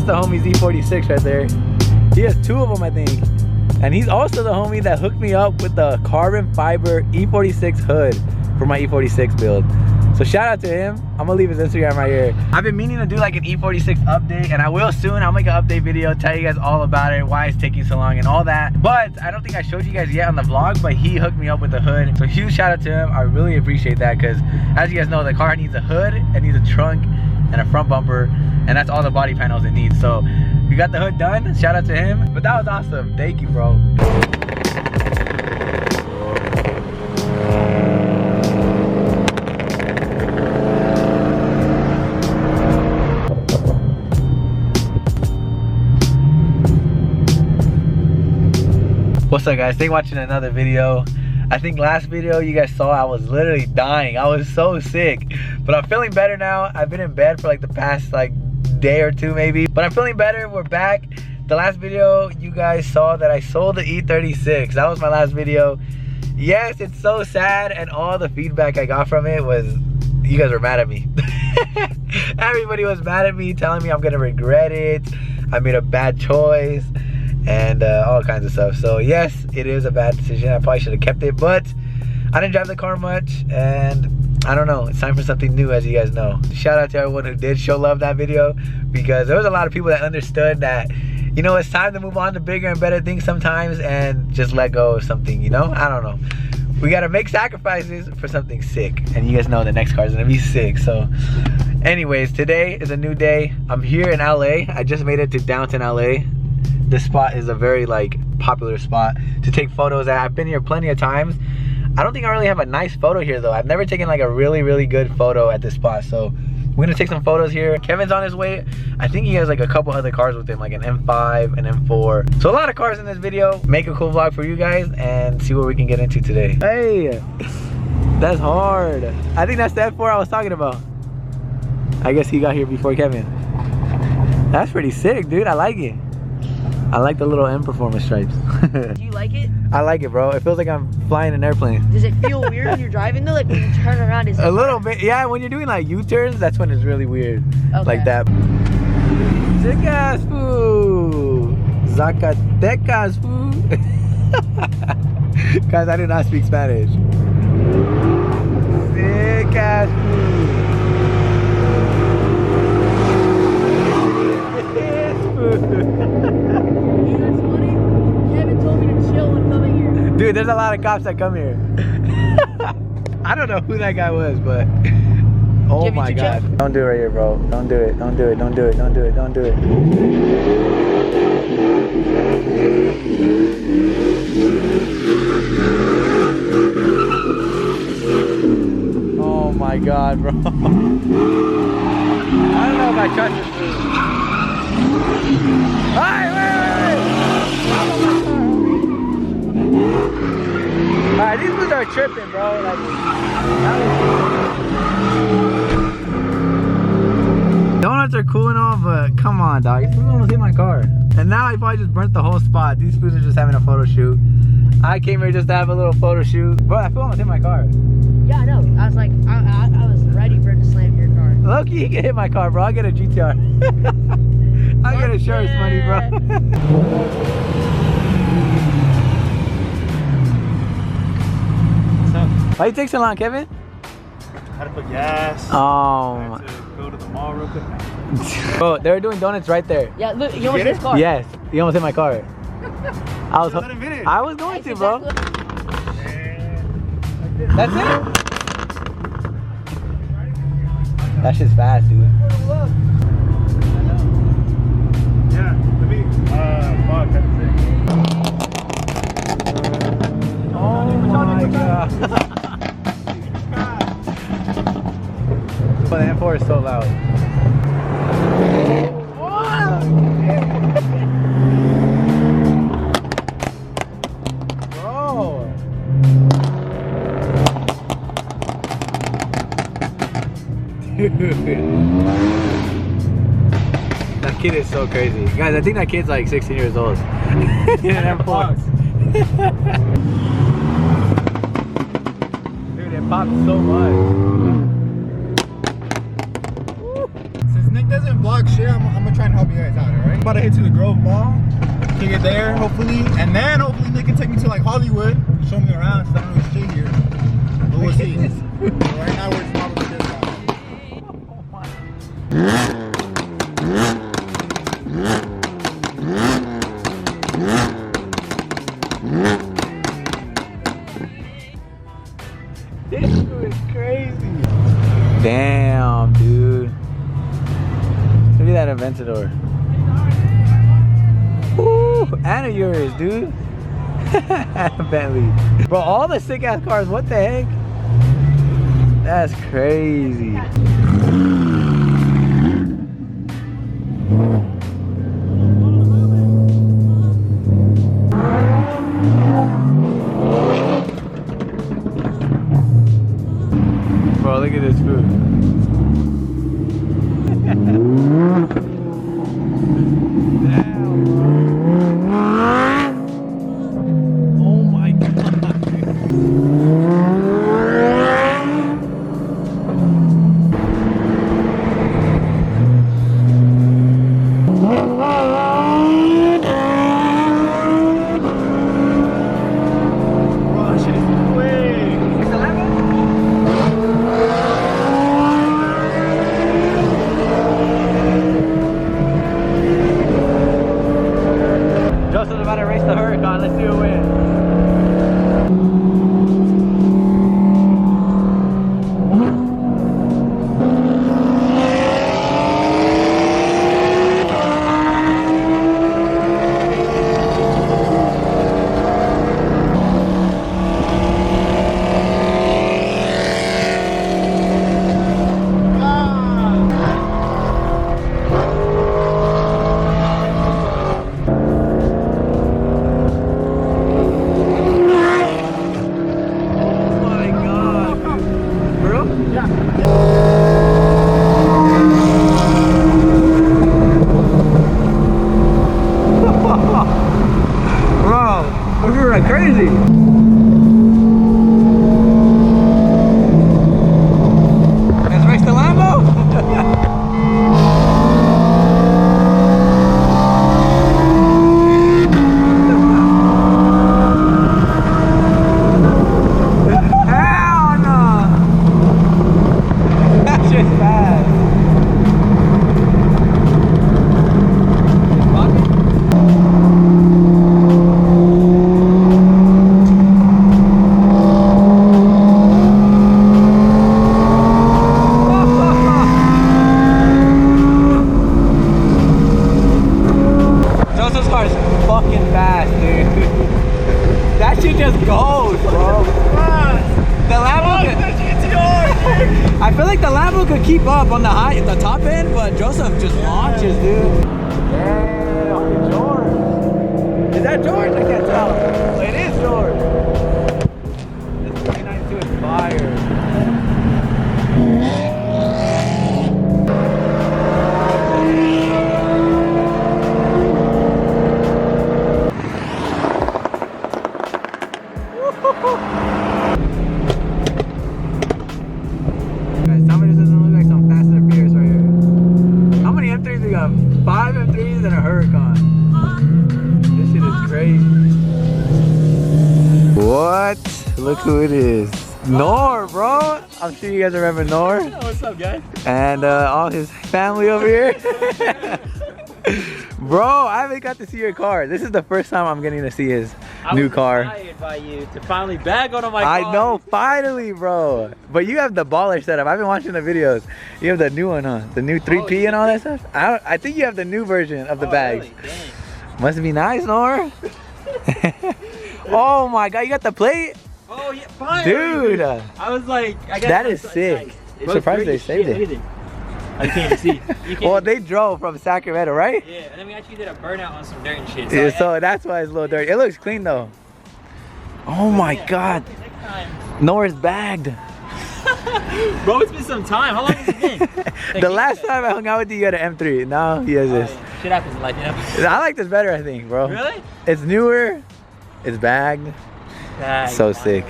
That's the homie's E46 right there. He has 2 of them, I think. And he's also the homie that hooked me up with the carbon fiber E46 hood for my E46 build. So shout out to him. I'm gonna leave his Instagram right here. I've been meaning to do like an E46 update, and I will soon. I'll make an update video, tell you guys all about it, why it's taking so long and all that. But I don't think I showed you guys yet on the vlog, but he hooked me up with the hood. So huge shout out to him. I really appreciate that, because as you guys know, the car needs a hood, it needs a trunk and a front bumper, and that's all the body panels it needs. So we got the hood done. Shout out to him. But that was awesome. Thank you, bro. What's up, guys? Thanks for watching another video. I think last video you guys saw I was literally dying. I was so sick, but I'm feeling better now. I've been in bed for like the past like day or 2 maybe, but I'm feeling better. We're back. The last video you guys saw that I sold the E36. That was my last video. Yes, it's so sad, and all the feedback I got from it was you guys were mad at me. Everybody was mad at me, telling me I'm gonna regret it, I made a bad choice, and all kinds of stuff. So yes, it is a bad decision. I probably should have kept it, but I didn't drive the car much, and I don't know, it's time for something new, as you guys know. Shout out to everyone who did show love that video, because there was a lot of people that understood that, you know, it's time to move on to bigger and better things sometimes, and just let go of something, you know? I don't know. We gotta make sacrifices for something sick, and you guys know the next car is gonna be sick. So anyways, today is a new day. I'm here in LA. I just made it to downtown LA. This spot is a very like popular spot to take photos at. I've been here plenty of times. I don't think I really have a nice photo here though. I've never taken like a really good photo at this spot. So we're gonna take some photos here. Kevin's on his way. I think he has like a couple other cars with him, like an M5, an M4. So a lot of cars in this video. Make a cool vlog for you guys and see what we can get into today. Hey, that's hard. I think that's the M4 I was talking about. I guess he got here before Kevin. That's pretty sick, dude. I like it. I like the little M Performance stripes. Do you like it? I like it, bro. It feels like I'm flying an airplane. Does it feel weird when you're driving though? Like when you turn around, is it a little bit, yeah. When you're doing like U-turns, that's when it's really weird. Okay. Like that. Sick ass food. Zacatecas food. Guys, I do not speak Spanish. Sick ass food. Dude, there's a lot of cops that come here. I don't know who that guy was, but oh my god. Check? Don't do it right here, bro. Don't do it. Don't do it. Don't do it. Don't do it. Don't do it. Oh my god, bro. I don't know if I trust this dude. Hey, wait. Alright, these dudes are tripping, bro. Like, donuts are cool and all, but come on, dog. These foods almost hit my car. And now I probably just burnt the whole spot. These foods are just having a photo shoot. I came here just to have a little photo shoot. Bro, I feel almost hit my car. Yeah, I know. I was like, I was ready for it to slam your car. Loki, he can hit my car, bro. I'll get a GTR. I'll get insurance money, bro. Why you take so long, Kevin? I had to put gas. Oh. I had to go to the mall real quick. Bro, they were doing donuts right there. Yeah, look, you almost hit his car. Yes, you almost hit my car. I was going to, bro. That's it? That shit's fast, dude. Yeah, let me, fuck, that's it. Oh my god. But the M4 is so loud. Bro. That kid is so crazy. Guys, I think that kid's like 16 years old. In an M4. Dude, it pops so much. Is his nick doesn't block shit, I'm gonna try and help you guys out, alright? I'm about to head to the Grove Mall, take it there, hopefully, and then hopefully they can take me to like Hollywood, show me around, because I don't know shit here. But we'll see. So right now we're probably this guy. This dude is crazy. Damn, dude. Look at that Aventador. Ooh, and a Urus, dude. Bentley. Bro, all the sick ass cars, what the heck? That's crazy. Bro, look at this food. Oh my god. Joseph's about to race the Huracan. Let's see who wins. Like crazy. Let's race the Lambo. Hell no. That's just bad. Fucking fast, dude. That shit just goes, bro. The Lambo I feel like the Lambo could keep up on the top end, but Joseph just launches, dude. Damn, George. Is that George? I can't tell. It is George. This E92 is fire. Guys, tell me this doesn't look like some Fast and Furious right here. How many M3s we got? 5 M3s and a Huracan. This shit is crazy. What? Look who it is. Nor, bro. I'm sure you guys remember Nor. Oh, what's up, guys? And all his family over here. Bro, I haven't got to see your car. This is the first time I'm getting to see his new car. I was inspired by you to finally bag one of my cars. I know, finally, bro. But you have the baller setup. I've been watching the videos. You have the new one, huh? The new 3P and all that stuff. I think you have the new version of the bags. Really? Must be nice, Nor. Oh my god, you got the plate? Oh yeah, fine. Dude. I was like, I guess That is sick. Nice. I'm surprised they saved it. Look at it. I can't see. You can't Well, they drove from Sacramento, right? Yeah, and then we actually did a burnout on some dirt and shit. Yeah, so that's why it's a little dirty. It looks clean though. Oh my god. Next time. Nor's bagged. Bro, it's been some time. How long has it been? The last time I hung out with you, you had an M3. Now he has this. Yeah. Shit happens in life, you know? I like this better, I think, bro. Really? It's newer. It's bagged. So sick.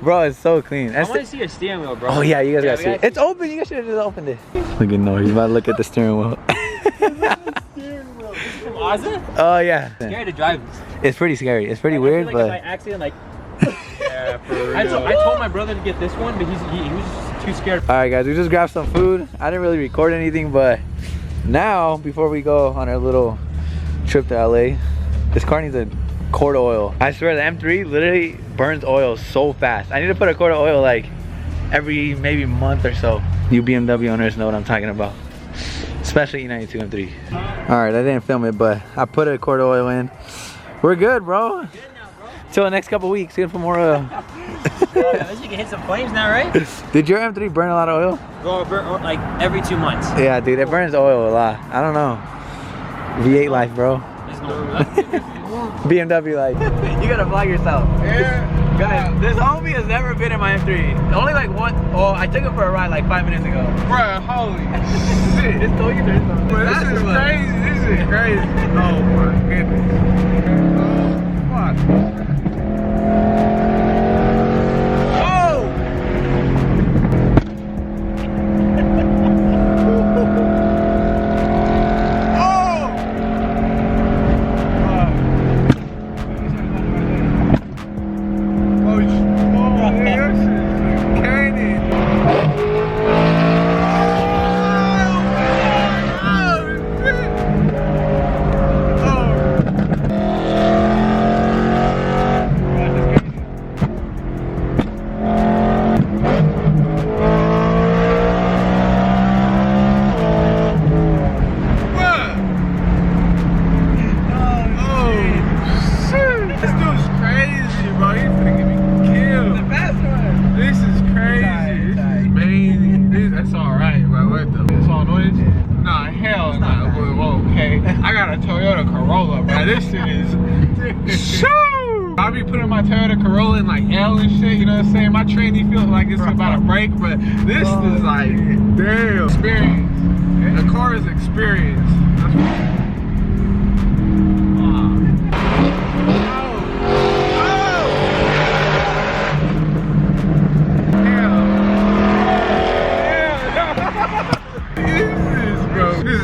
Bro, it's so clean. I want to see your steering wheel, bro. Oh yeah, you guys gotta see it. gotta It's open. You guys should have just opened it. Look at Noah. He's about to look at the steering wheel. From Ozza? Oh yeah. Scared to drive this. It's pretty scary. It's pretty I weird, feel like but if I accident, like. Yeah, for real. I told my brother to get this one, but he was just too scared. all right, guys. We just grabbed some food. I didn't really record anything, but now before we go on our little trip to LA, this car needs a quart of oil. I swear the M3 literally burns oil so fast. I need to put a quart of oil like every maybe month or so. You BMW owners know what I'm talking about, especially E92 M3. All right, I didn't film it, but I put a quart of oil in. We're good, bro. Till the next couple weeks, get some more oil. At least you can hit some flames now, right? Did your M3 burn a lot of oil? Well, like every 2 months. Yeah, dude, it burns oil a lot. I don't know. V8 life, bro. There's no BMW life. You gotta vlog yourself. Yeah. Guys, this homie has never been in my M3. Only like one. Oh, I took him for a ride like 5 minutes ago. Bruh, holy shit. Just told you there's no. Bro, this is crazy. This is crazy. Oh my goodness. Oh, fuck. This shit is shoo! I be putting my Toyota Corolla in like L and shit, you know what I'm saying? My tranny feels like it's about to break, but this is like, damn. Experience. The car is experience.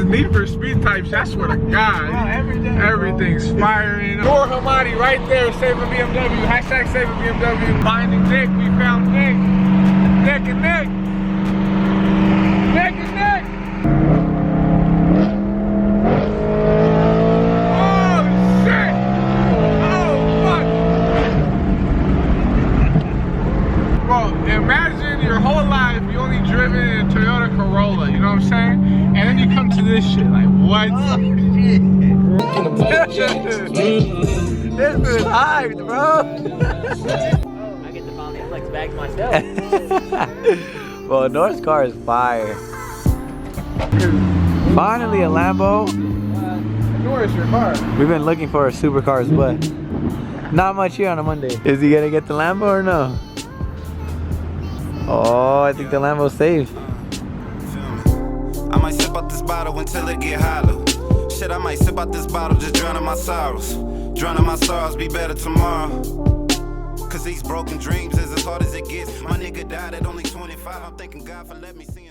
Need for speed type shit, I swear to God. Everything's firing. Door Hamadi right there, save a BMW. Hashtag save a BMW. Finding Nick, we found Nick. Nick and Nick. Nick and Nick. Oh shit. Oh fuck. Bro, imagine your whole life you only driven in a Toyota Corolla, you know what I'm saying? And then you come to this shit, like what? Oh, shit. This is hyped, bro. I get to finally flex back to myself. Well, North's car is fire. Finally a Lambo. Norris, your car. We've been looking for supercars, but not much here on a Monday. Is he gonna get the Lambo or no? Oh, I think the Lambo's safe. I might sip out this bottle until it get hollow. Shit, I might sip out this bottle, just drowning my sorrows. Drowning my sorrows, be better tomorrow. Cause these broken dreams is as hard as it gets. My nigga died at only 25. I'm thanking God for letting me see him.